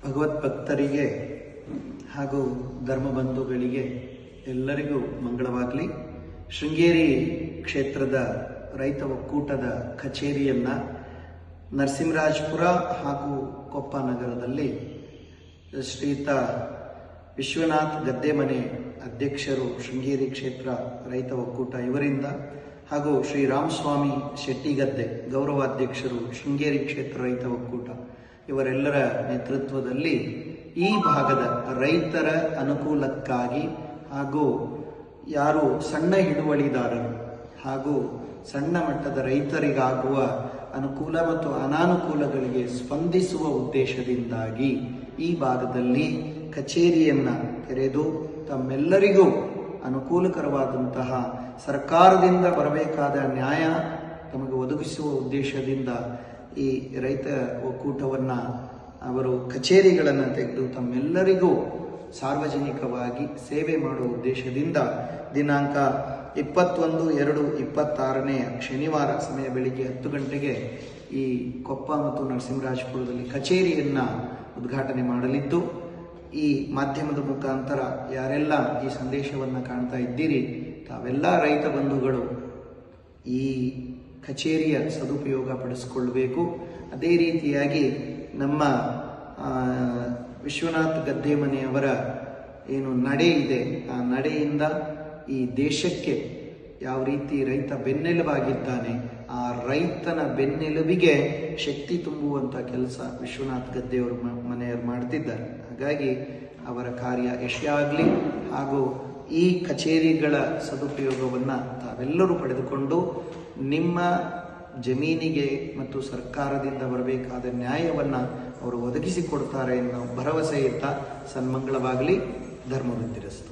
ಭಗವದ್ಭಕ್ತರಿಗೆ ಹಾಗೂ ಧರ್ಮಬಂಧುಗಳಿಗೆ ಎಲ್ಲರಿಗೂ ಮಂಗಳವಾಗಲಿ. ಶೃಂಗೇರಿ ಕ್ಷೇತ್ರದ ರೈತ ಒಕ್ಕೂಟದ ಕಚೇರಿಯನ್ನು ನರಸಿಂಹರಾಜಪುರ ಹಾಗೂ ಕೊಪ್ಪ ನಗರದಲ್ಲಿ ಶ್ರೀಯುತ ವಿಶ್ವನಾಥ್ ಗದ್ದೆಮನೆ ಅಧ್ಯಕ್ಷರು ಶೃಂಗೇರಿ ಕ್ಷೇತ್ರ ರೈತ ಒಕ್ಕೂಟ ಇವರಿಂದ ಹಾಗೂ ಶ್ರೀ ರಾಮಸ್ವಾಮಿ ಶೆಟ್ಟಿಗದ್ದೆ ಗೌರವಾಧ್ಯಕ್ಷರು ಶೃಂಗೇರಿ ಕ್ಷೇತ್ರ ರೈತ ಒಕ್ಕೂಟ ಇವರೆಲ್ಲರ ನೇತೃತ್ವದಲ್ಲಿ ಈ ಭಾಗದ ರೈತರ ಅನುಕೂಲಕ್ಕಾಗಿ ಹಾಗೂ ಯಾರು ಸಣ್ಣ ಹಿಡುವಳಿದಾರರು ಹಾಗೂ ಸಣ್ಣ ಮಟ್ಟದ ರೈತರಿಗಾಗುವ ಅನುಕೂಲ ಮತ್ತು ಅನಾನುಕೂಲಗಳಿಗೆ ಸ್ಪಂದಿಸುವ ಉದ್ದೇಶದಿಂದಾಗಿ ಈ ಭಾಗದಲ್ಲಿ ಕಚೇರಿಯನ್ನು ತೆರೆದು ತಮ್ಮೆಲ್ಲರಿಗೂ ಅನುಕೂಲಕರವಾದಂತಹ ಸರ್ಕಾರದಿಂದ ಬರಬೇಕಾದ ನ್ಯಾಯ ತಮಗೆ ಒದಗಿಸುವ ಉದ್ದೇಶದಿಂದ ಈ ರೈತ ಒಕ್ಕೂಟವನ್ನು ಅವರು ಕಚೇರಿಗಳನ್ನು ತೆಗೆದು ತಮ್ಮೆಲ್ಲರಿಗೂ ಸಾರ್ವಜನಿಕವಾಗಿ ಸೇವೆ ಮಾಡುವ ಉದ್ದೇಶದಿಂದ ದಿನಾಂಕ 21/2/26 ಶನಿವಾರ ಸಮಯ ಬೆಳಿಗ್ಗೆ 10 ಗಂಟೆಗೆ ಈ ಕೊಪ್ಪ ಮತ್ತು ನರಸಿಂಹರಾಜಪುರದಲ್ಲಿ ಕಚೇರಿಯನ್ನು ಉದ್ಘಾಟನೆ ಮಾಡಲಿದ್ದು, ಈ ಮಾಧ್ಯಮದ ಮುಖಾಂತರ ಯಾರೆಲ್ಲ ಈ ಸಂದೇಶವನ್ನು ಕಾಣ್ತಾ ಇದ್ದೀರಿ ತಾವೆಲ್ಲ ರೈತ ಬಂಧುಗಳು ಈ ಕಚೇರಿಯ ಸದುಪಯೋಗ ಪಡಿಸಿಕೊಳ್ಳಬೇಕು. ಅದೇ ರೀತಿಯಾಗಿ ನಮ್ಮ ವಿಶ್ವನಾಥ್ ಗದ್ದೆಮನೆಯವರ ಏನು ನಡೆ ಇದೆ ಆ ನಡೆಯಿಂದ ಈ ದೇಶಕ್ಕೆ ಯಾವ ರೀತಿ ರೈತ ಬೆನ್ನೆಲುಬಾಗಿದ್ದಾನೆ ಆ ರೈತನ ಬೆನ್ನೆಲುಬಿಗೆ ಶಕ್ತಿ ತುಂಬುವಂಥ ಕೆಲಸ ವಿಶ್ವನಾಥ್ ಗದ್ದೆಯವರು ಮನೆಯವರು ಮಾಡ್ತಿದ್ದಾರೆ. ಹಾಗಾಗಿ ಅವರ ಕಾರ್ಯ ಯಶಸ್ವಿಯಾಗಲಿ ಹಾಗೂ ಈ ಕಚೇರಿಗಳ ಸದುಪಯೋಗವನ್ನು ತಾವೆಲ್ಲರೂ ಪಡೆದುಕೊಂಡು ನಿಮ್ಮ ಜಮೀನಿಗೆ ಮತ್ತು ಸರ್ಕಾರದಿಂದ ಬರಬೇಕಾದ ನ್ಯಾಯವನ್ನು ಅವರು ಒದಗಿಸಿಕೊಡ್ತಾರೆ ಎನ್ನುವ ಭರವಸೆಯಿತ್ತ ಸನ್ಮಂಗಳವಾಗಲಿ. ಧರ್ಮವೃದ್ಧಿರಸ್ತು.